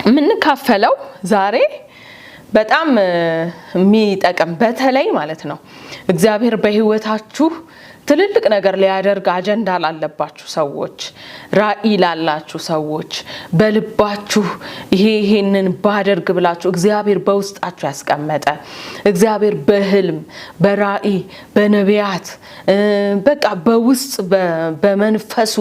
የምንካፈለው ዛሬ በጣም የሚጠቅም በተለይ ማለት ነው እግዚአብሔር በህይወታችሁ ትልልቅ ነገር ሊያደርግ አጀንዳ ላለባችሁ ሰዎች ራእይ ላላችሁ ሰዎች በልባችሁ ይሄንን ባደርግ ብላችሁ እግዚአብሔር በውስጣችሁ ያስቀመጠ እግዚአብሔር በህልም በራእይ በነቢያት በቃ በውስጥ በመንፈሱ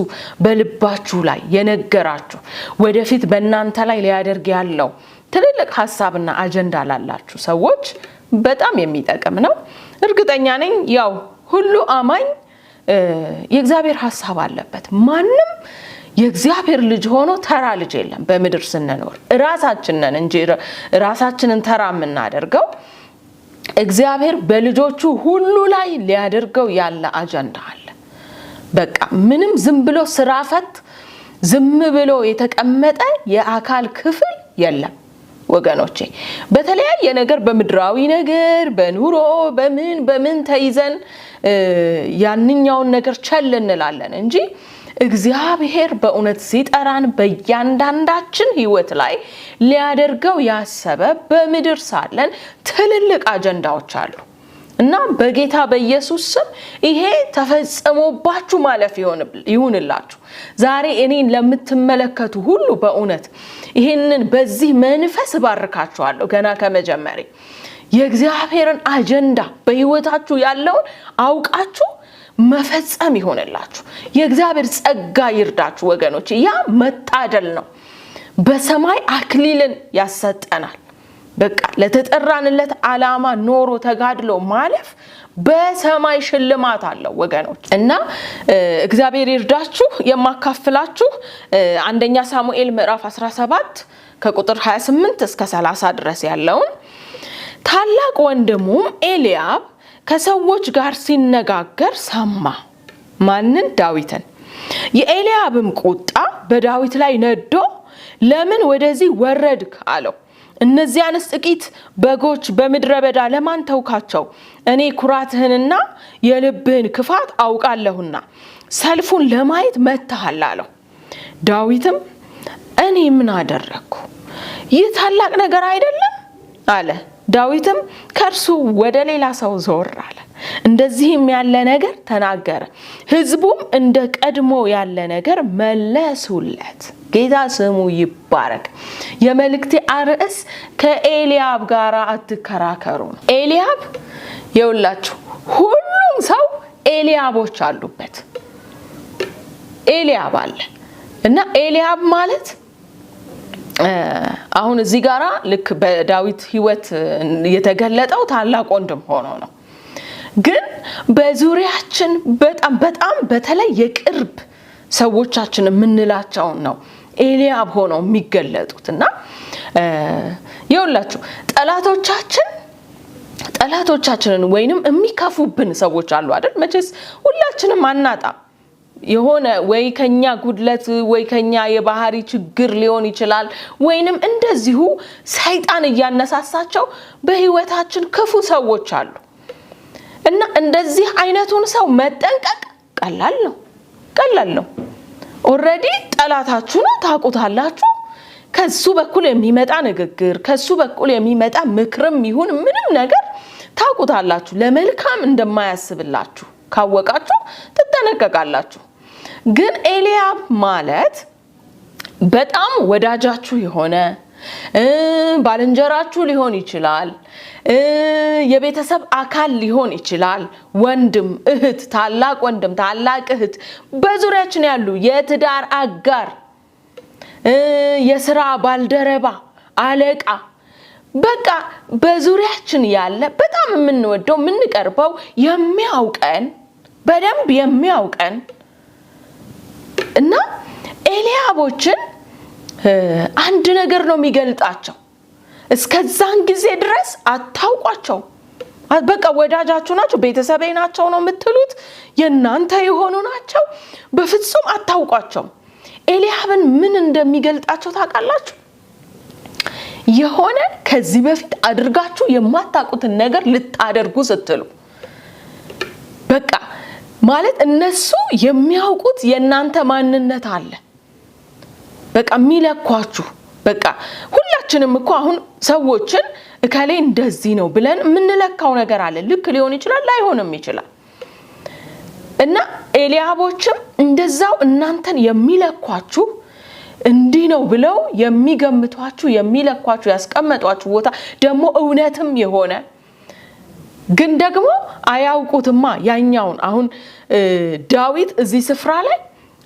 በልባችሁ ላይ የነገራችሁ ወደፊት በእናንተ ላይ ሊያደርግ ያለው ትልልቅ ሐሳብና አጀንዳ ላላችሁ ሰዎች በጣም የሚጠቅም ነው። እርግጠኛ ነኝ ያው ሁሉ አማኝ የእግዚአብሔር ሐሳብ አለበት። ማንም የእግዚአብሔር ልጅ ሆኖ ተራ ልጅ የለም። በምድር ስንኖር ራሳችንን እንጂ ራሳችንን ተራ የምናደርገው እግዚአብሔር በልጆቹ ሁሉ ላይ ሊያደርገው ያለ አጀንዳ አለ። በቃ ምንም ዝም ብሎ ስራ ፈት ዝም ብሎ የተቀመጠ የአካል ክፍል የለም ወገኖቼ። በተለያየ ነገር በምድራዊ ነገር በኑሮ በምን ተይዘን ያንኛውን ነገር ቸል እንላለን እንጂ እግዚአብሔር በእውነት ሲጠራን በእያንዳንዳችን ህይወት ላይ ሊያደርገው ያሰበ በምድር ሳለን ትልልቅ አጀንዳዎች አሉ እና በጌታ በኢየሱስ ስም ይሄ ተፈጽሞባችሁ ማለፍ ይሁንላችሁ። ዛሬ እኔን ለምትመለከቱ ሁሉ በእውነት ይሄንን በዚህ መንፈስ ባርካችኋለሁ። ገና ከመጀመሪያ የእግዚአብሔርን አጀንዳ በህይወታችሁ ያለውን አውቃችሁ መፈጸም ይሆንላችሁ። የእግዚአብሔር ጸጋ ይርዳችሁ ወገኖች። ያ መታደል ነው። በሰማይ አክሊልን ያሰጠናል። በቃ ለተጠራንለት ዓላማ ኖሮ ተጋድሎ ማለፍ በሰማይ ሽልማት አለው ወገኖች እና እግዚአብሔር ይርዳችሁ። የማካፍላችሁ አንደኛ ሳሙኤል ምዕራፍ 17 ከቁጥር 28 እስከ 30 ድረስ ያለውን ታላቅ ወንድሙም ኤልያብ ከሰዎች ጋር ሲነጋገር ሰማ። ማንን? ዳዊትን። የኤልያብም ቁጣ በዳዊት ላይ ነዶ ለምን ወደዚህ ወረድክ አለው። እነዚያንስ ጥቂት በጎች በምድረ በዳ ለማን ተውካቸው? እኔ ኩራትህንና የልብህን ክፋት አውቃለሁና ሰልፉን ለማየት መጥተሃል አለው። ዳዊትም እኔ ምን አደረግኩ? ይህ ታላቅ ነገር አይደለም አለ። ዳዊትም ከእርሱ ወደ ሌላ ሰው ዞር አለ፣ እንደዚህም ያለ ነገር ተናገረ። ህዝቡም እንደ ቀድሞ ያለ ነገር መለሱለት። ጌታ ስሙ ይባረክ። የመልእክቴ አርዕስ ከኤልያብ ጋር አትከራከሩ ነው። ኤልያብ የውላችሁ ሁሉም ሰው ኤልያቦች አሉበት። ኤልያብ አለ እና ኤልያብ ማለት አሁን እዚህ ጋራ ልክ በዳዊት ህይወት የተገለጠው ታላቅ ወንድም ሆኖ ነው። ግን በዙሪያችን በጣም በተለይ የቅርብ ሰዎቻችን የምንላቸው ነው ኤልያብ ሆነው የሚገለጡትና ይኸውላችሁ ጠላቶቻችንን ወይንም የሚከፉብን ሰዎች አሉ አይደል? መቼስ ሁላችንም አናጣም። የሆነ ወይ ከኛ ጉድለት ወይ ከኛ የባህሪ ችግር ሊሆን ይችላል፣ ወይንም እንደዚሁ ሰይጣን እያነሳሳቸው በህይወታችን ክፉ ሰዎች አሉ እና እንደዚህ አይነቱን ሰው መጠንቀቅ ቀላል ነው። ኦሬዲ ጠላታችሁ ነው፣ ታውቁታላችሁ። ከሱ በኩል የሚመጣ ንግግር ከሱ በኩል የሚመጣ ምክርም ይሁን ምንም ነገር ታውቁታላችሁ። ለመልካም እንደማያስብላችሁ ካወቃችሁ ትጠነቀቃላችሁ። ግን ኤልያብ ማለት በጣም ወዳጃችሁ የሆነ ባልንጀራችሁ ሊሆን ይችላል፣ የቤተሰብ አካል ሊሆን ይችላል። ወንድም፣ እህት፣ ታላቅ ወንድም፣ ታላቅ እህት፣ በዙሪያችን ያሉ የትዳር አጋር፣ የሥራ ባልደረባ፣ አለቃ፣ በቃ በዙሪያችን ያለ በጣም የምንወደው የምንቀርበው የሚያውቀን በደንብ የሚያውቀን እና ኤልያቦችን አንድ ነገር ነው የሚገልጣቸው። እስከዛን ጊዜ ድረስ አታውቋቸው። በቃ ወዳጃችሁ ናቸው፣ ቤተሰቤ ናቸው ነው የምትሉት፣ የናንተ የሆኑ ናቸው። በፍጹም አታውቋቸው። ኤልያብን ምን እንደሚገልጣቸው ታውቃላችሁ? የሆነ ከዚህ በፊት አድርጋችሁ የማታውቁትን ነገር ልታደርጉ ስትሉ በቃ ማለት እነሱ የሚያውቁት የናንተ ማንነት አለ። በቃ የሚለኳችሁ በቃ ሁላችንም እኮ አሁን ሰዎችን እከሌ እንደዚህ ነው ብለን ምንለካው ነገር አለ ልክ ሊሆን ይችላል ላይሆንም ይችላል እና ኤልያቦችም እንደዛው እናንተን የሚለኳችሁ እንዲህ ነው ብለው የሚገምቷችሁ የሚለኳችሁ ያስቀመጧችሁ ቦታ ደግሞ እውነትም የሆነ ግን ደግሞ አያውቁትማ ያኛውን አሁን ዳዊት እዚህ ስፍራ ላይ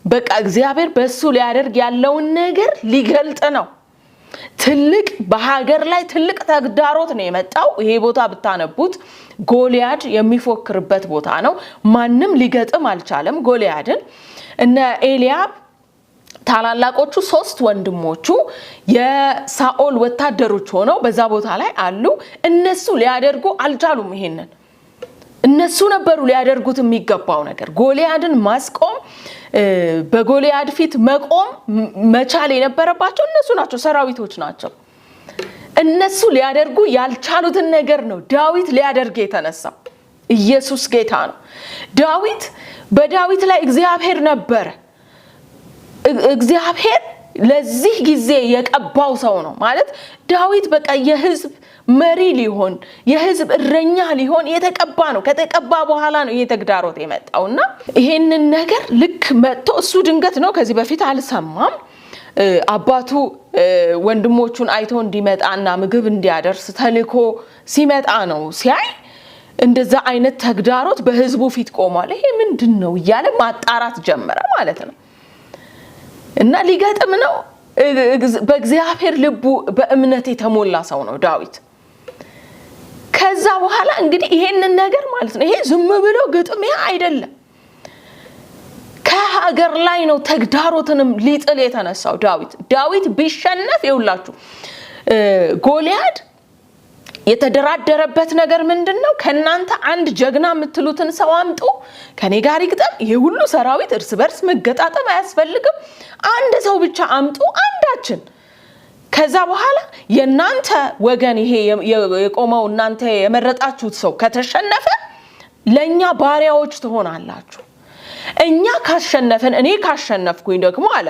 በቃ እግዚአብሔር በሱ ሊያደርግ ያለውን ነገር ሊገልጥ ነው ትልቅ በሀገር ላይ ትልቅ ተግዳሮት ነው የመጣው ይሄ ቦታ ብታነቡት ጎልያድ የሚፎክርበት ቦታ ነው ማንንም ሊገጥም አልቻለም ጎልያድን እነ ኤልያብ ታላላቆቹ 3 ወንድሞቹ የሳኦል ወታደሮች ሆነው በዛ ቦታ ላይ አሉ እነሱ ሊያደርጉ አልቻሉም ይሄንን እነሱ ነበሩ ሊያደርጉት የሚገባው ነገር ጎልያድን ማስቆም በጎልያድ ፊት መቆም መቻል የነበረባቸው እነሱ ናቸው ሰራዊቶች ናቸው እነሱ ሊያደርጉ ያልቻሉትን ነገር ነው ዳዊት ሊያደርግ የተነሳው ኢየሱስ ጌታ ነው ዳዊት በዳዊት ላይ እግዚአብሔር ነበር እግዚአብሔር ለዚህ ጊዜ የቀባው ሰው ነው ማለት ዳዊት በቃ የሕዝብ መሪ ሊሆን የሕዝብ እረኛ ሊሆን የተቀባ ነው ከተቀባ በኋላ ነው የተግዳሮት የመጣውና ይሄንን ነገር ልክ መጥቶ እሱ ድንገት ነው ከዚህ በፊት አልሰማም አባቱ ወንድሞቹን አይቶ እንዲመጣና ምግብ እንዲያደርስ ተልኮ ሲመጣ ነው ሲያይ እንደዛ አይነት ተግዳሮት በሕዝቡ ፊት ቆሟል ይሄ ምንድነው እያለ ማጣራት ጀመረ ማለት ነው እና ሊገጥም ነው በእግዚአብሔር ልቡ በእምነት የተሞላ ሰው ነው ዳዊት ከዛ በኋላ እንግዲህ ይሄንን ነገር ማለት ነው ይሄ ዝም ብሎ ግጥም አይደለም ከሀገር ላይ ነው ተግዳሮትንም ሊጥል የተነሳው ዳዊት ቢሸነፍ ይውላችሁ ጎልያድ የተደራደረበት ነገር ምንድነው ከናንተ አንድ ጀግና የምትሉትን ሰው አምጡ ከኔ ጋር ይግጠም ይሄ ሁሉ ሰራዊት እርስ በርስ መገጣጠም አያስፈልግም አንድ ሰው ብቻ አምጡ አንዳችን ከዛ በኋላ የናንተ ወገን ይሄ የቆመው እናንተ የመረጣችሁት ሰው ከተሸነፈ ለኛ ባሪያዎች ትሆናላችሁ እኛ ካሸነፈን እኔ ካሸነፍኩኝ ደግሞ አለ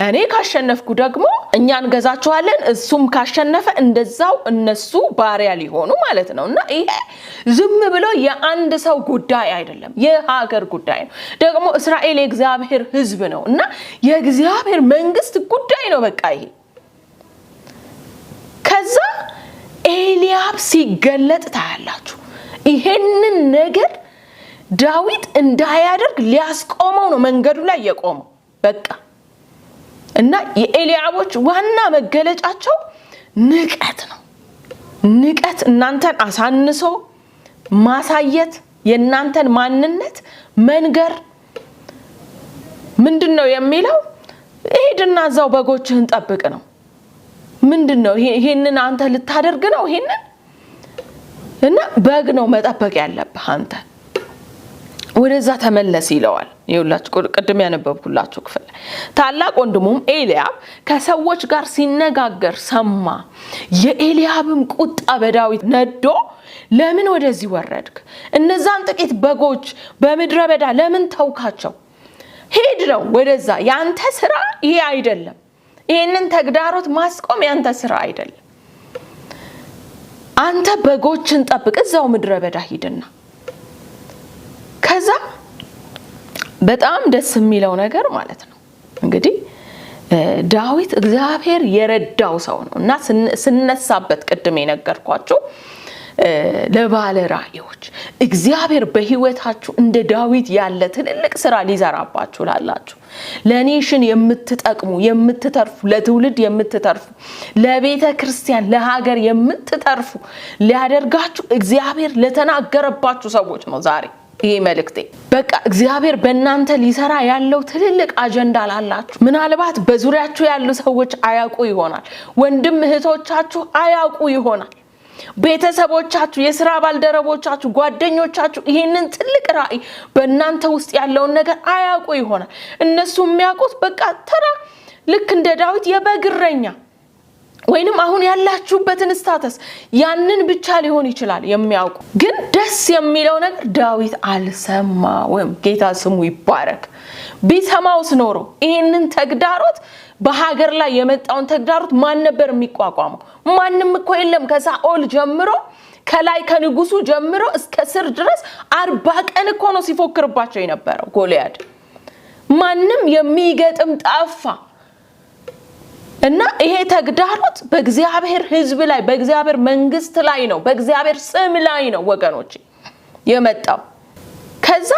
እኔ ካሸነፍኩ ደግሞ እኛን ገዛቸዋለን እሱም ካሸነፈ እንደዛው እነሱ ባሪያ ሊሆኑ ማለት ነውና ይሄ ዝም ብሎ የአንድ ሰው ጉዳይ አይደለም የሀገር ጉዳይ ነው ደግሞ እስራኤል የእግዚአብሔር ሕዝብ ነውና የእግዚአብሔር መንግስት ጉዳይ ነው በቃ ይሄ ከዛ ኤልያብ ሲገለጥ ታያላችሁ ይሄንን ነገር ዳዊት እንዳያደርግ ሊያስቆመው ነው መንገዱ ላይ የቆመው በቃ እና የኤልያቦች ዋና መገለጫቸው ንቀት ነው ንቀት እናንተን አሳንሶ ማሳየት የናንተን ማንነት መንገር ምንድነው የሚለው ሄድና ዛው በጎችህን ጠብቅ ነው ምንድነው ይሄንን አንተ ልታደርግ ነው ይሄንን እና በግ ነው መጠበቅ ያለብህ አንተ ወደዛ ተመለስ ይለዋል ይውላችሁ ቅድም ያነበብኩላችሁ ክፍል ታላቅ ወንድሙም ኤልያብ ከሰዎች ጋር ሲነጋገር ሰማ የኤልያብም ቁጣ በዳዊት ነዶ ለምን ወደዚህ ወረድክ እነዛን ጥቂት በጎች በመድረ በዳ ለምን ተውካቸው ሄድ ነው ወደዛ ያንተ ስራ ይሄ አይደለም ይሄንን ተግዳሮት ማስቆም ያንተ ስራ አይደለም አንተ በጎችን ጠብቅ እዛው ምድረ በዳ ሂድና ከዛ በጣም ደስ የሚለው ነገር ማለት ነው እንግዲህ ዳዊት እግዚአብሔር የረዳው ሰው ነውና ስነሳበት ቅድም የነገርኳችሁ ለባለ ራእዮች እግዚአብሔር በህይወታችሁ እንደ ዳዊት ያለ ትልልቅ ስራ ሊዘራባችሁ ላላችሁ ለኔሽን የምትጠቅሙ የምትተርፉ ለትውልድ የምትተርፉ ለቤተ ክርስቲያን ለሀገር የምትተርፉ ሊያደርጋችሁ እግዚአብሔር ለተናገረባችሁ ሰዎች ነው ዛሬ ይሄ መልእክቴ በቃ እግዚአብሔር በእናንተ ሊሰራ ያለው ትልልቅ አጀንዳ ላላችሁ ምናልባት በዙሪያችሁ ያሉ ሰዎች አያውቁ ይሆናል ወንድም እህቶቻችሁ አያውቁ ይሆናል ቤተሰቦቻችሁ የሥራ ባልደረቦቻችሁ ጓደኞቻችሁ ይሄንን ትልቅ ራእይ በእናንተ ውስጥ ያለውን ነገር አያውቁ ይሆናል እነሱ የሚያውቁት በቃ ተራ ልክ እንደ ዳዊት የበግረኛ ወይንም አሁን ያላችሁበትን ስታተስ ያንን ብቻ ሊሆን ይችላል የሚያውቁ ግን ደስ የሚለው ነገር ዳዊት አልሰማውም ጌታ ስሙ ይባረክ ቢሰማውስ ኖሮ ይሄንን ተግዳሮት በሀገር ላይ የመጣውን ተግዳሮት ማን ነበር የሚቋቋመው? ማንም እኮ የለም። ከሳኦል ጀምሮ ከላይ ከንጉሱ ጀምሮ እስከ ስር ድረስ 40 ቀን እኮ ነው ሲፎክርባቸው የነበረው ጎልያድ። ማንም የሚገጥም ጠፋ። እና ይሄ ተግዳሮት በእግዚአብሔር ሕዝብ ላይ በእግዚአብሔር መንግስት ላይ ነው፣ በእግዚአብሔር ስም ላይ ነው ወገኖቼ የመጣው። ከዛ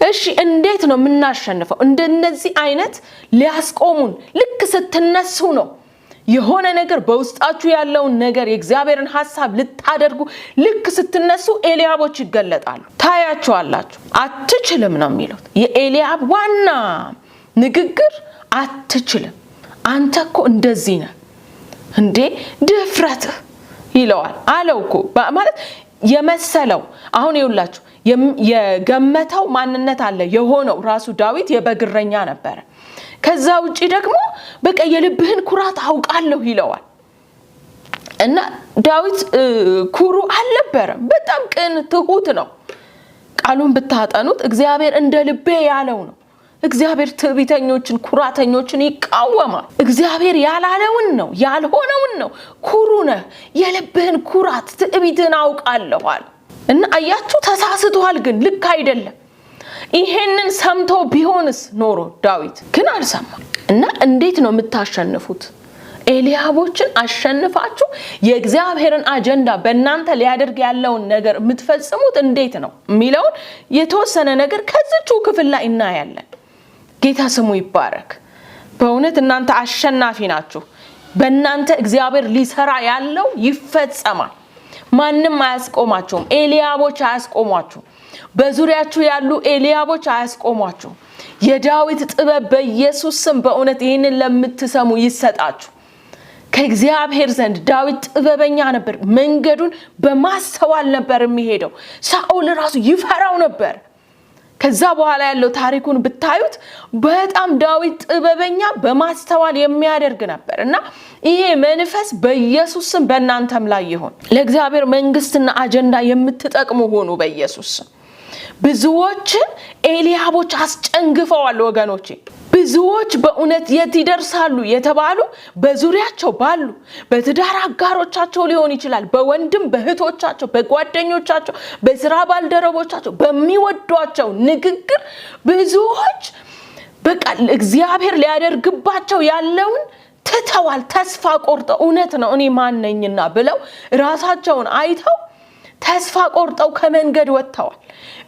እሺ እንዴት ነው የምናሸንፈው? እንደነዚህ አይነት ሊያስቆሙን ልክ ስትነሱ ነው የሆነ ነገር በውስጣችሁ ያለውን ነገር የእግዚአብሔርን ሐሳብ ልታደርጉ ልክ ስትነሱ ኤልያቦች ይገለጣሉ። ታያቸዋላችሁ። አትችልም ነው የሚሉት። የኤልያብ ዋና ንግግር አትችልም፣ አንተ እኮ እንደዚህ ነህ እንዴ ድፍረትህ ይለዋል። አለው እኮ ማለት የመሰለው አሁን ይውላችሁ የገመተው ማንነት አለ። የሆነው ራሱ ዳዊት የበግረኛ ነበር። ከዛ ውጪ ደግሞ በቃ የልብህን ኩራት አውቃለሁ ይለዋል። እና ዳዊት ኩሩ አልነበረም። በጣም ቅን ትሁት ነው። ቃሉን ብታጠኑት እግዚአብሔር እንደ ልቤ ያለው ነው። እግዚአብሔር ትዕቢተኞችን ኩራተኞችን ይቃወማል። እግዚአብሔር ያላለውን ነው ያልሆነውን ነው። ኩሩ ነህ፣ የልብህን ኩራት ትዕቢትን አውቃለሁ አለ። እና አያችሁ ተሳስቷል፣ ግን ልክ አይደለም። ይሄንን ሰምቶ ቢሆንስ ኖሮ ዳዊት ግን አልሰማም። እና እንዴት ነው የምታሸንፉት? ኤልያቦችን አሸንፋችሁ የእግዚአብሔርን አጀንዳ በእናንተ ሊያደርግ ያለውን ነገር የምትፈጽሙት እንዴት ነው የሚለውን የተወሰነ ነገር ከዚህው ክፍል ላይ እናያለን። ጌታ ስሙ ይባረክ። በእውነት እናንተ አሸናፊ ናችሁ። በእናንተ እግዚአብሔር ሊሰራ ያለው ይፈጸማል። ማንም አያስቆማችሁም። ኤልያቦች አያስቆሟችሁ። በዙሪያችሁ ያሉ ኤልያቦች አያስቆሟችሁ። የዳዊት ጥበብ በኢየሱስ ስም በእውነት ይህንን ለምትሰሙ ይሰጣችሁ ከእግዚአብሔር ዘንድ። ዳዊት ጥበበኛ ነበር። መንገዱን በማስተዋል ነበር የሚሄደው። ሳኦል ራሱ ይፈራው ነበር። ከዛ በኋላ ያለው ታሪኩን ብታዩት በጣም ዳዊት ጥበበኛ በማስተዋል የሚያደርግ ነበር። እና ይሄ መንፈስ በኢየሱስ ስም በእናንተም ላይ ይሁን። ለእግዚአብሔር መንግስትና አጀንዳ የምትጠቅሙ ሆኑ በኢየሱስ ስም። ብዙዎችን ኤልያቦች አስጨንግፈዋል ወገኖቼ። ብዙዎች በእውነት የት ይደርሳሉ የተባሉ በዙሪያቸው ባሉ በትዳር አጋሮቻቸው ሊሆን ይችላል፣ በወንድም በእህቶቻቸው፣ በጓደኞቻቸው፣ በስራ ባልደረቦቻቸው፣ በሚወዷቸው ንግግር ብዙዎች በቃ እግዚአብሔር ሊያደርግባቸው ያለውን ትተዋል። ተስፋ ቆርጠው እውነት ነው እኔ ማን ነኝና ብለው ራሳቸውን አይተው ተስፋ ቆርጠው ከመንገድ ወጥተዋል።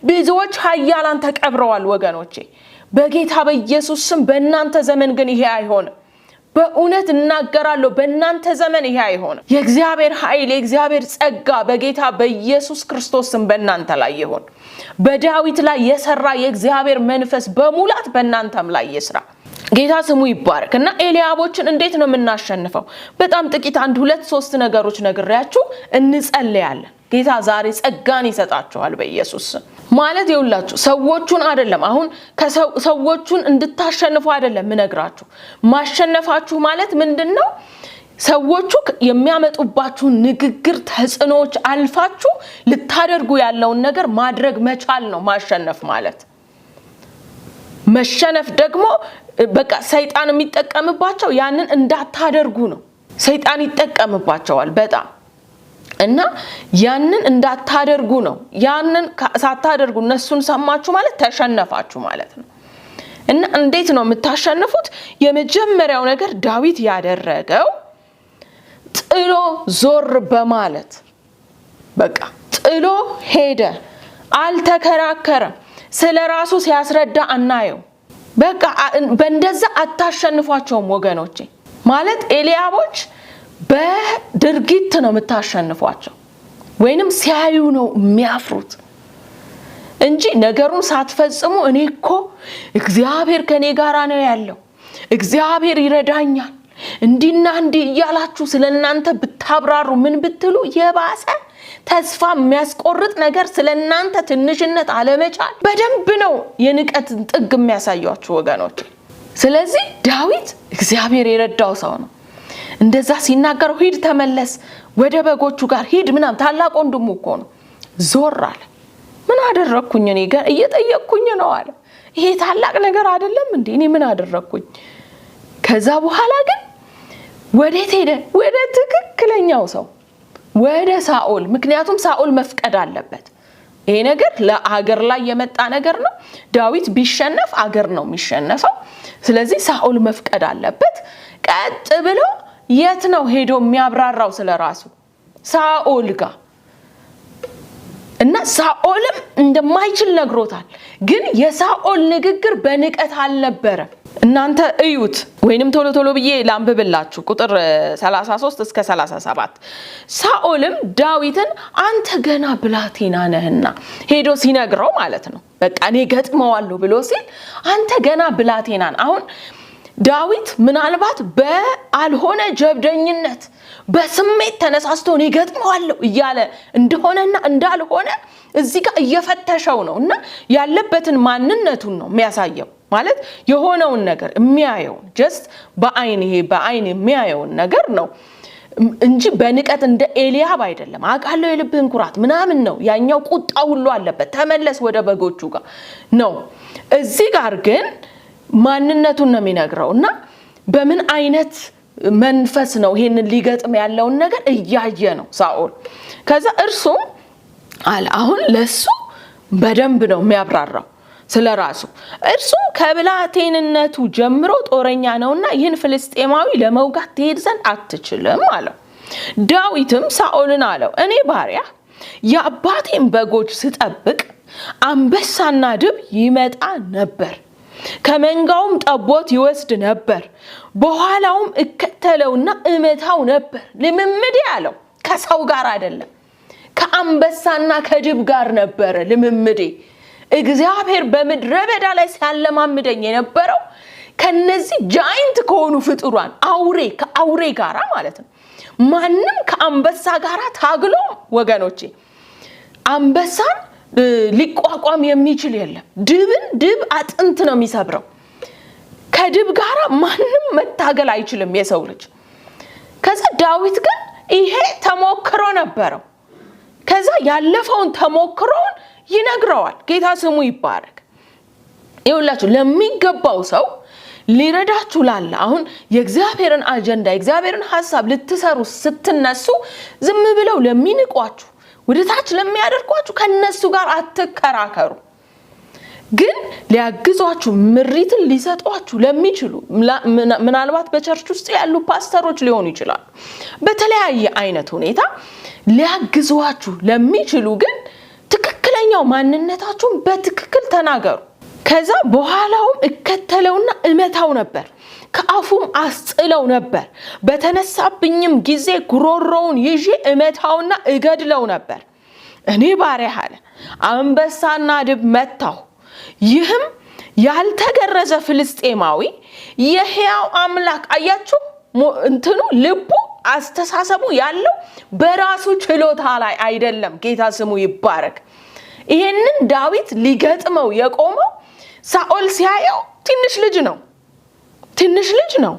ብዙዎች ኃያላን ተቀብረዋል ወገኖቼ። በጌታ በኢየሱስ ስም በእናንተ ዘመን ግን ይሄ አይሆንም። በእውነት እናገራለሁ፣ በእናንተ ዘመን ይሄ አይሆንም። የእግዚአብሔር ኃይል የእግዚአብሔር ጸጋ በጌታ በኢየሱስ ክርስቶስ ስም በእናንተ ላይ ይሁን። በዳዊት ላይ የሰራ የእግዚአብሔር መንፈስ በሙላት በእናንተም ላይ ይስራ። ጌታ ስሙ ይባረክ። እና ኤልያቦችን እንዴት ነው የምናሸንፈው? በጣም ጥቂት 1 2 3 ነገሮች ነግሬያችሁ እንጸልያለን። ጌታ ዛሬ ጸጋን ይሰጣችኋል በኢየሱስ ማለት ይውላችሁ። ሰዎቹን አይደለም አሁን ሰዎቹን እንድታሸንፉ አይደለም ምነግራችሁ። ማሸነፋችሁ ማለት ምንድነው? ሰዎቹ የሚያመጡባችሁ ንግግር ተጽዕኖዎች አልፋችሁ ልታደርጉ ያለውን ነገር ማድረግ መቻል ነው ማሸነፍ ማለት። መሸነፍ ደግሞ በቃ ሰይጣን የሚጠቀምባቸው ያንን እንዳታደርጉ ነው። ሰይጣን ይጠቀምባቸዋል በጣም እና ያንን እንዳታደርጉ ነው። ያንን ሳታደርጉ እነሱን ሰማችሁ ማለት ተሸነፋችሁ ማለት ነው። እና እንዴት ነው የምታሸንፉት? የመጀመሪያው ነገር ዳዊት ያደረገው ጥሎ ዞር በማለት በቃ ጥሎ ሄደ። አልተከራከረም። ስለራሱ ሲያስረዳ አናየው። በቃ በእንደዛ አታሸንፏቸውም ወገኖቼ። ማለት ኤልያቦች በድርጊት ነው የምታሸንፏቸው፣ ወይንም ሲያዩ ነው የሚያፍሩት እንጂ ነገሩን ሳትፈጽሙ እኔ እኮ እግዚአብሔር ከኔ ጋር ነው ያለው፣ እግዚአብሔር ይረዳኛል እንዲና እንዲ እያላችሁ ስለናንተ ብታብራሩ ምን ብትሉ የባሰ ተስፋ የሚያስቆርጥ ነገር ስለናንተ ትንሽነት አለመቻል በደንብ ነው የንቀትን ጥግ የሚያሳያችሁ ወገኖች። ስለዚህ ዳዊት እግዚአብሔር የረዳው ሰው ነው። እንደዛ ሲናገረው ሂድ ተመለስ ወደ በጎቹ ጋር ሂድ ምናም ታላቅ ወንድሙ እኮ ነው። ዞር አለ። ምን አደረኩኝ እኔ ጋር እየጠየቅኩኝ ነው አለ። ይሄ ታላቅ ነገር አይደለም እንዴ? እኔ ምን አደረኩኝ? ከዛ በኋላ ግን ወዴት ሄደ? ወደ ትክክለኛው ሰው ወደ ሳኦል። ምክንያቱም ሳኦል መፍቀድ አለበት። ይሄ ነገር ለአገር ላይ የመጣ ነገር ነው። ዳዊት ቢሸነፍ አገር ነው የሚሸነፈው። ስለዚህ ሳኦል መፍቀድ አለበት። ቀጥ ብሎ የት ነው ሄዶ የሚያብራራው ስለራሱ? ሳኦል ጋር። እና ሳኦልም እንደማይችል ነግሮታል። ግን የሳኦል ንግግር በንቀት አልነበረም። እናንተ እዩት ወይንም ቶሎ ብዬ ላንብብላችሁ ቁጥር 33 እስከ 37 ሳኦልም ዳዊትን አንተ ገና ብላቴና ነህና ሄዶ ሲነግረው ማለት ነው። በቃ እኔ ገጥመዋለሁ ብሎ ሲል አንተ ገና ብላቴና ነህ። አሁን ዳዊት ምናልባት በአልሆነ ጀብደኝነት በስሜት ተነሳስቶ እኔ ገጥመዋለሁ እያለ እንደሆነና እንዳልሆነ እዚህ ጋር እየፈተሸው ነው። እና ያለበትን ማንነቱን ነው የሚያሳየው። ማለት የሆነውን ነገር የሚያየው ጀስት በአይን የሚያየውን ነገር ነው እንጂ በንቀት እንደ ኤልያብ አይደለም። አቃለው የልብህን ኩራት ምናምን ነው። ያኛው ቁጣ ሁሉ አለበት። ተመለስ ወደ በጎቹ ጋር ነው። እዚህ ጋር ግን ማንነቱን ነው የሚነግረውና በምን አይነት መንፈስ ነው ይሄንን ሊገጥም ያለውን ነገር እያየ ነው ሳኦል። ከዛ እርሱም አለ አሁን ለሱ በደንብ ነው የሚያብራራው ስለራሱ። እርሱም ከብላቴንነቱ ጀምሮ ጦረኛ ነውና ይህን ፍልስጤማዊ ለመውጋት ትሄድ ዘንድ አትችልም አለው። ዳዊትም ሳኦልን አለው እኔ ባሪያ የአባቴን በጎች ስጠብቅ አንበሳና ድብ ይመጣ ነበር፣ ከመንጋውም ጠቦት ይወስድ ነበር፣ በኋላውም እከተለውና እመታው ነበር። ልምምዴ አለው ከሰው ጋር አይደለም ከአንበሳና ከድብ ጋር ነበር ልምምዴ። እግዚአብሔር በምድረ በዳ ላይ ሲያለማምደኝ የነበረው ከነዚህ ጃይንት ከሆኑ ፍጡራን ከአውሬ ጋራ ማለት ነው። ማንም ከአንበሳ ጋራ ታግሎ ወገኖቼ አንበሳን ሊቋቋም የሚችል የለም። ድብ አጥንት ነው የሚሰብረው። ከድብ ጋራ ማንም መታገል አይችልም የሰው ልጅ። ከዛ ዳዊት ግን ይሄ ተሞክሮ ነበረው። ከዛ ያለፈውን ተሞክሮን ይነግረዋል። ጌታ ስሙ ይባረክ። ይኸውላችሁ ለሚገባው ሰው ሊረዳችሁ ላለ አሁን የእግዚአብሔርን አጀንዳ የእግዚአብሔርን ሐሳብ ልትሰሩ ስትነሱ ዝም ብለው ለሚንቋችሁ ወደታች ለሚያደርጓችሁ ከነሱ ጋር አትከራከሩ። ግን ሊያግዟችሁ ምሪትን ሊሰጧችሁ ለሚችሉ ምናልባት በቸርች ውስጥ ያሉ ፓስተሮች ሊሆኑ ይችላሉ። በተለያየ አይነት ሁኔታ ሊያግዟችሁ ለሚችሉ ግን ትክክለኛው ማንነታችሁን በትክክል ተናገሩ። ከዛ በኋላውም እከተለውና እመታው ነበር፣ ከአፉም አስጥለው ነበር። በተነሳብኝም ጊዜ ጉሮሮውን ይዤ እመታውና እገድለው ነበር። እኔ ባሪያህ አለ አንበሳና ድብ መታሁ። ይህም ያልተገረዘ ፍልስጤማዊ የሕያው አምላክ አያችሁ እንትኑ ልቡ አስተሳሰቡ ያለው በራሱ ችሎታ ላይ አይደለም። ጌታ ስሙ ይባረክ። ይሄንን ዳዊት ሊገጥመው የቆመው ሳኦል ሲያየው ትንሽ ልጅ ነው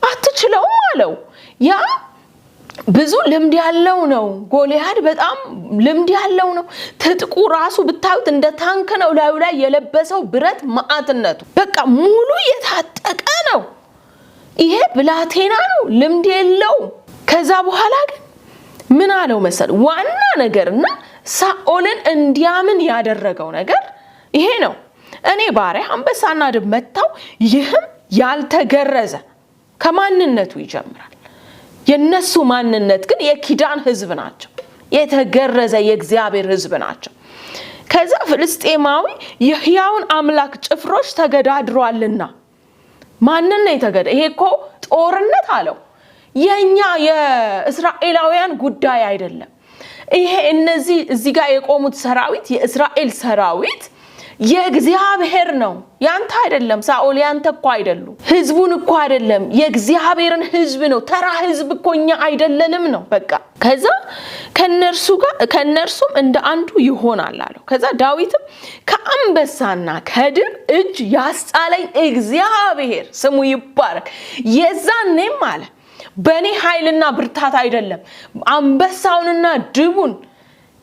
አትችለውም አለው። ያ ብዙ ልምድ ያለው ነው። ጎልያድ በጣም ልምድ ያለው ነው። ትጥቁ ራሱ ብታዩት እንደ ታንክ ነው። ላዩ ላይ የለበሰው ብረት ማዕትነቱ በቃ ሙሉ የታጠቀ ነው። ይሄ ብላቴና ነው፣ ልምድ የለው። ከዛ በኋላ ግን ምን አለው መሰል? ዋና ነገርና ሳኦልን እንዲያምን ያደረገው ነገር ይሄ ነው። እኔ ባሪያ አንበሳና ድብ መታው። ይህም ያልተገረዘ ከማንነቱ ይጀምራል። የነሱ ማንነት ግን የኪዳን ህዝብ ናቸው። የተገረዘ የእግዚአብሔር ህዝብ ናቸው። ከዛ ፍልስጤማዊ የሕያውን አምላክ ጭፍሮች ተገዳድሯልና ማንን ነው የተገዳ? ይሄ እኮ ጦርነት አለው የኛ የእስራኤላውያን ጉዳይ አይደለም። ይሄ እነዚህ እዚህ ጋር የቆሙት ሰራዊት የእስራኤል ሰራዊት የእግዚአብሔር ነው፣ ያንተ አይደለም። ሳኦል ያንተ እኮ አይደሉም። ህዝቡን እኮ አይደለም፣ የእግዚአብሔርን ህዝብ ነው። ተራ ህዝብ እኮ እኛ አይደለንም ነው በቃ። ከዛ ከነርሱም እንደ አንዱ ይሆናል አለው። ከዛ ዳዊትም ከአንበሳና ከድብ እጅ ያስጣለኝ እግዚአብሔር ስሙ ይባረክ። የዛኔም አለ በኔ ኃይልና ብርታት አይደለም አንበሳውንና ድቡን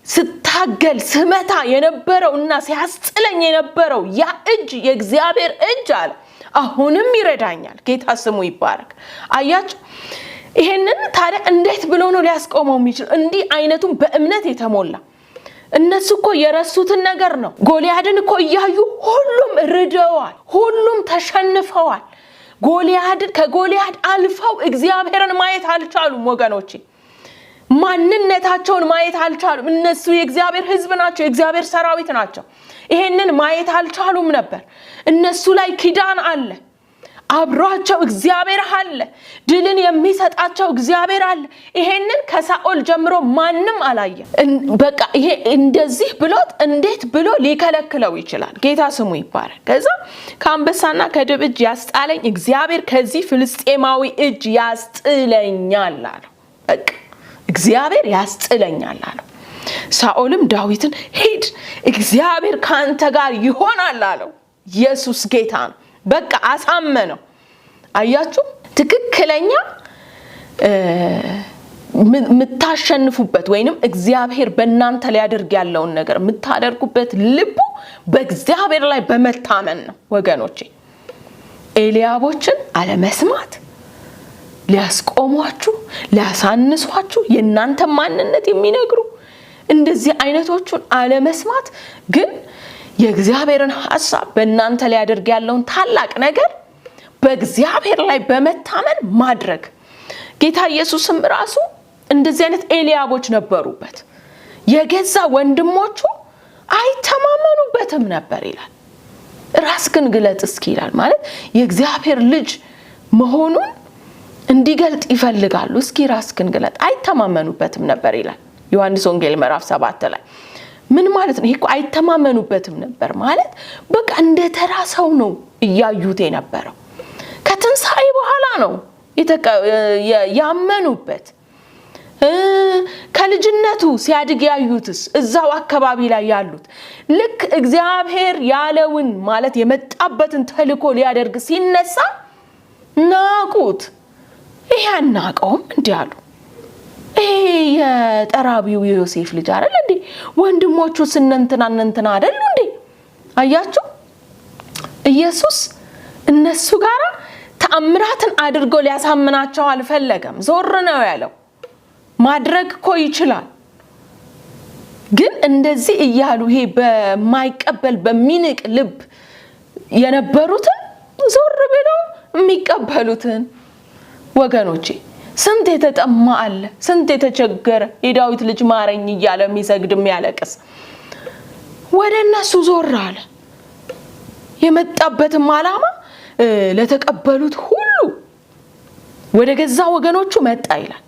ስታገል ስመታ የነበረውና ሲያስጥለኝ የነበረው ያ እጅ የእግዚአብሔር እጅ አለ አሁንም ይረዳኛል። ጌታ ስሙ ይባረክ። አያችሁ ይሄንን ታዲያ እንዴት ብሎ ነው ሊያስቆመው የሚችል? እንዲህ አይነቱን በእምነት የተሞላ እነሱ እኮ የረሱትን ነገር ነው። ጎልያድን እኮ እያዩ ሁሉም ርደዋል፣ ሁሉም ተሸንፈዋል። ከጎልያድ አልፈው እግዚአብሔርን ማየት አልቻሉም ወገኖቼ። ማንነታቸውን ማየት አልቻሉም። እነሱ የእግዚአብሔር ሕዝብ ናቸው፣ የእግዚአብሔር ሰራዊት ናቸው። ይሄንን ማየት አልቻሉም ነበር። እነሱ ላይ ኪዳን አለ፣ አብሯቸው እግዚአብሔር አለ፣ ድልን የሚሰጣቸው እግዚአብሔር አለ። ይሄንን ከሳኦል ጀምሮ ማንም አላየም። በቃ ይሄ እንደዚህ ብሎት እንዴት ብሎ ሊከለክለው ይችላል? ጌታ ስሙ ይባረክ። ከዛ ከአንበሳና ከድብ እጅ ያስጣለኝ እግዚአብሔር ከዚህ ፍልስጤማዊ እጅ ያስጥለኛል አለው። በቃ እግዚአብሔር ያስጥለኛል አለው። ሳኦልም ዳዊትን ሂድ እግዚአብሔር ካንተ ጋር ይሆናል አለው። ኢየሱስ ጌታ ነው። በቃ አሳመነው። አያችሁ ትክክለኛ ምታሸንፉበት ወይንም እግዚአብሔር በእናንተ ሊያደርግ ያለውን ነገር ምታደርጉበት ልቡ በእግዚአብሔር ላይ በመታመን ነው ወገኖቼ። ኤልያቦችን አለመስማት ሊያስቆሟችሁ ሊያሳንሷችሁ የእናንተ ማንነት የሚነግሩ እንደዚህ አይነቶቹን አለመስማት ግን የእግዚአብሔርን ሐሳብ በእናንተ ሊያደርግ ያለውን ታላቅ ነገር በእግዚአብሔር ላይ በመታመን ማድረግ። ጌታ ኢየሱስም ራሱ እንደዚህ አይነት ኤልያቦች ነበሩበት። የገዛ ወንድሞቹ አይተማመኑበትም ነበር ይላል። ራስህን ግለጥ እስኪ ይላል። ማለት የእግዚአብሔር ልጅ መሆኑን እንዲገልጥ ይፈልጋሉ። እስኪ ራስህን ግለጥ። አይተማመኑበትም ነበር ይላል ዮሐንስ ወንጌል ምዕራፍ 7 ላይ። ምን ማለት ነው? ይሄ እኮ አይተማመኑበትም ነበር ማለት በቃ እንደ ተራ ሰው ነው እያዩት የነበረው። ከትንሣኤ በኋላ ነው ያመኑበት። ከልጅነቱ ሲያድግ ያዩትስ እዛው አካባቢ ላይ ያሉት ልክ እግዚአብሔር ያለውን ማለት የመጣበትን ተልኮ ሊያደርግ ሲነሳ ናቁት። ይሄ አናቀውም እንዲያሉ ይሄ የጠራቢው ዮሴፍ ልጅ አይደል እንዴ? ወንድሞቹ ስንንትና አይደል እንዴ? አያችሁ ኢየሱስ እነሱ ጋራ ተአምራትን አድርጎ ሊያሳምናቸው አልፈለገም። ዞር ነው ያለው። ማድረግ እኮ ይችላል፣ ግን እንደዚህ እያሉ ይሄ በማይቀበል በሚንቅ ልብ የነበሩትን ዞር ብለው የሚቀበሉትን ወገኖቼ ስንት የተጠማ አለ፣ ስንት የተቸገረ የዳዊት ልጅ ማረኝ እያለ የሚሰግድ የሚያለቅስ ወደ እነሱ ዞር አለ። የመጣበትም ዓላማ ለተቀበሉት ሁሉ ወደ ገዛ ወገኖቹ መጣ ይላል።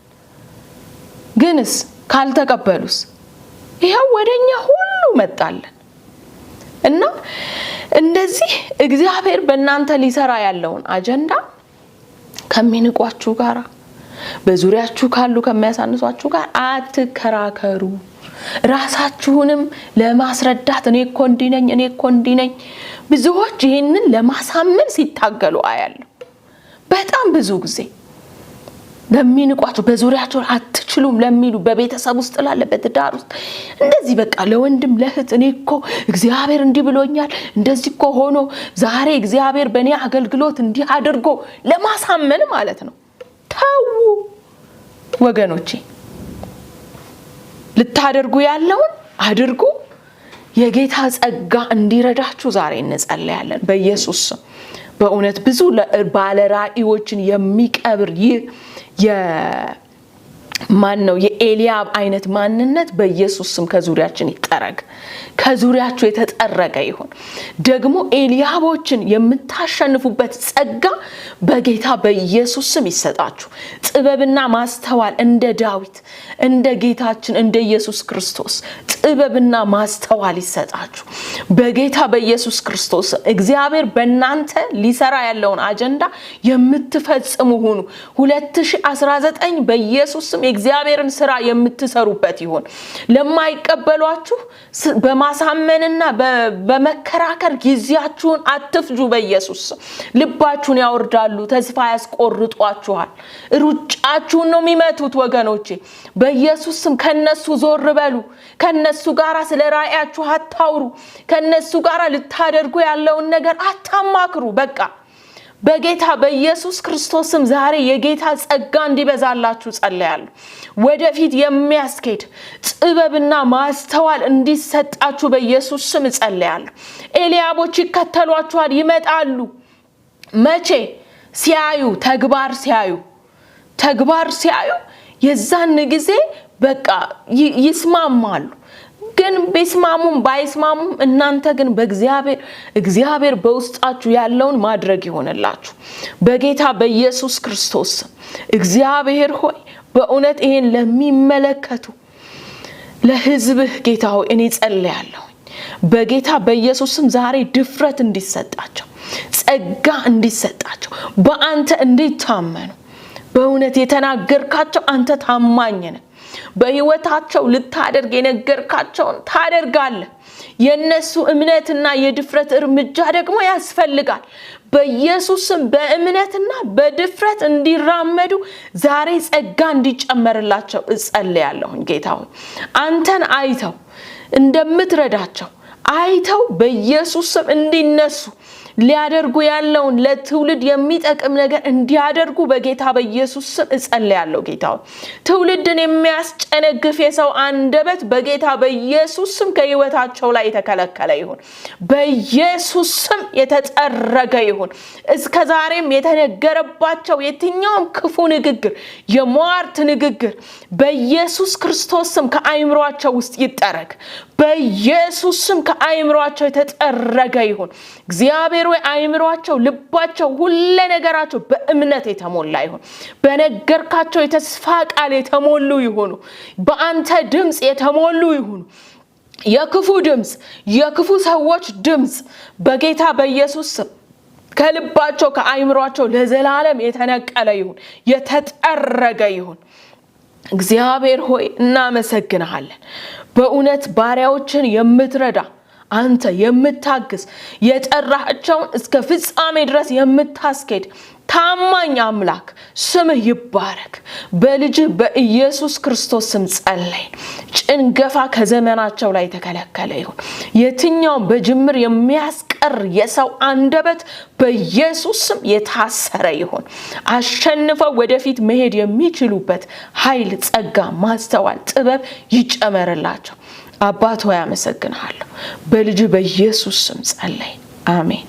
ግንስ ካልተቀበሉስ ይሄው ወደኛ ሁሉ መጣለን። እና እንደዚህ እግዚአብሔር በእናንተ ሊሰራ ያለውን አጀንዳ ከሚንቋችሁ ጋራ በዙሪያችሁ ካሉ ከሚያሳንሷችሁ ጋር አትከራከሩ። ራሳችሁንም ለማስረዳት እኔ እኮ እንዲህ ነኝ ብዙዎች ይሄንን ለማሳመን ሲታገሉ አያለሁ። በጣም ብዙ ጊዜ ለሚንቋችሁ በዙሪያችሁ አትችሉም ለሚሉ በቤተሰብ ውስጥ ላለ በትዳር ውስጥ እንደዚህ በቃ ለወንድም ለእህት እኔ እኮ እግዚአብሔር እንዲህ ብሎኛል እንደዚህ እኮ ሆኖ ዛሬ እግዚአብሔር በእኔ አገልግሎት እንዲህ አድርጎ ለማሳመን ማለት ነው። ታው ወገኖቼ ልታደርጉ ያለውን አድርጉ። የጌታ ጸጋ እንዲረዳችሁ ዛሬ እንጸልያለን በኢየሱስ ስም። በእውነት ብዙ ባለራእዮችን የሚቀብር ይህ የኤልያብ አይነት ማንነት በኢየሱስ ስም ከዙሪያችን ይጠረግ፣ ከዙሪያችሁ የተጠረገ ይሁን። ደግሞ ኤልያቦችን የምታሸንፉበት ጸጋ በጌታ በኢየሱስ ስም ይሰጣችሁ። ጥበብና ማስተዋል እንደ ዳዊት እንደ ጌታችን እንደ ኢየሱስ ክርስቶስ ጥበብና ማስተዋል ይሰጣችሁ በጌታ በኢየሱስ ክርስቶስ። እግዚአብሔር በእናንተ ሊሰራ ያለውን አጀንዳ የምትፈጽሙ ሁኑ። 2019 በኢየሱስ ስም የእግዚአብሔርን ስራ የምትሰሩበት ይሁን። ለማይቀበሏችሁ በማሳመንና በመከራከር ጊዜያችሁን አትፍጁ በኢየሱስ ስም። ልባችሁን ያወርዳሉ፣ ተስፋ ያስቆርጧችኋል፣ ሩጫችሁን ነው የሚመቱት ወገኖቼ። በኢየሱስ ስም ከነሱ ዞር በሉ። ከነሱ ጋራ ስለ ራእያችሁ አታውሩ። ከነሱ ጋራ ልታደርጉ ያለውን ነገር አታማክሩ። በቃ በጌታ በኢየሱስ ክርስቶስም ዛሬ የጌታ ጸጋ እንዲበዛላችሁ ጸልያለሁ። ወደፊት የሚያስኬድ ጥበብና ማስተዋል እንዲሰጣችሁ በኢየሱስ ስም ጸልያለሁ። ኤልያቦች ይከተሏችኋል፣ ይመጣሉ። መቼ? ሲያዩ፣ ተግባር ሲያዩ የዛን ጊዜ በቃ ይስማማሉ። ግን ቢስማሙም ባይስማሙም እናንተ ግን እግዚአብሔር በውስጣችሁ ያለውን ማድረግ ይሆንላችሁ በጌታ በኢየሱስ ክርስቶስ። እግዚአብሔር ሆይ በእውነት ይሄን ለሚመለከቱ ለሕዝብህ ጌታ ሆይ እኔ ጸልያለሁ በጌታ በኢየሱስም ዛሬ ድፍረት እንዲሰጣቸው፣ ጸጋ እንዲሰጣቸው፣ በአንተ እንዲታመኑ በእውነት የተናገርካቸው አንተ ታማኝ ነህ። በህይወታቸው ልታደርግ የነገርካቸውን ታደርጋለህ። የነሱ እምነትና የድፍረት እርምጃ ደግሞ ያስፈልጋል። በኢየሱስም በእምነትና በድፍረት እንዲራመዱ ዛሬ ጸጋ እንዲጨመርላቸው እጸልያለሁ። ጌታ ሆይ አንተን አይተው እንደምትረዳቸው አይተው በኢየሱስም እንዲነሱ ሊያደርጉ ያለውን ለትውልድ የሚጠቅም ነገር እንዲያደርጉ በጌታ በኢየሱስ ስም እጸልያለሁ። ጌታ ሆይ ትውልድን የሚያስጨነግፍ የሰው አንደበት በጌታ በኢየሱስ ስም ከህይወታቸው ላይ የተከለከለ ይሁን፣ በኢየሱስ ስም የተጠረገ ይሁን። እስከዛሬም የተነገረባቸው የትኛውም ክፉ ንግግር፣ የሟርት ንግግር በኢየሱስ ክርስቶስ ስም ከአይምሮአቸው ውስጥ ይጠረግ፣ በኢየሱስ ስም ከአይምሮአቸው የተጠረገ ይሁን። እግዚአብሔር ወይ አይምሮአቸው፣ ልባቸው፣ ሁሉ ነገራቸው በእምነት የተሞላ ይሁን። በነገርካቸው የተስፋ ቃል የተሞሉ ይሁኑ። በአንተ ድምጽ የተሞሉ ይሁኑ። የክፉ ድምጽ፣ የክፉ ሰዎች ድምጽ በጌታ በኢየሱስ ስም ከልባቸው ከአይምሮአቸው ለዘላለም የተነቀለ ይሁን፣ የተጠረገ ይሁን። እግዚአብሔር ሆይ እናመሰግንሃለን። በእውነት ባሪያዎችን የምትረዳ አንተ የምታግስ የጠራሃቸውን እስከ ፍጻሜ ድረስ የምታስኬድ ታማኝ አምላክ ስምህ ይባረክ። በልጅ በኢየሱስ ክርስቶስ ስም ጸለይን። ጭንገፋ ከዘመናቸው ላይ ተከለከለ ይሁን። የትኛውም በጅምር የሚያስቀር የሰው አንደበት በኢየሱስ ስም የታሰረ ይሁን። አሸንፈው ወደፊት መሄድ የሚችሉበት ኃይል፣ ጸጋ፣ ማስተዋል፣ ጥበብ ይጨመርላቸው። አባት ሆይ አመሰግንሃለሁ። በልጅ በኢየሱስ ስም ጸለይን። አሜን።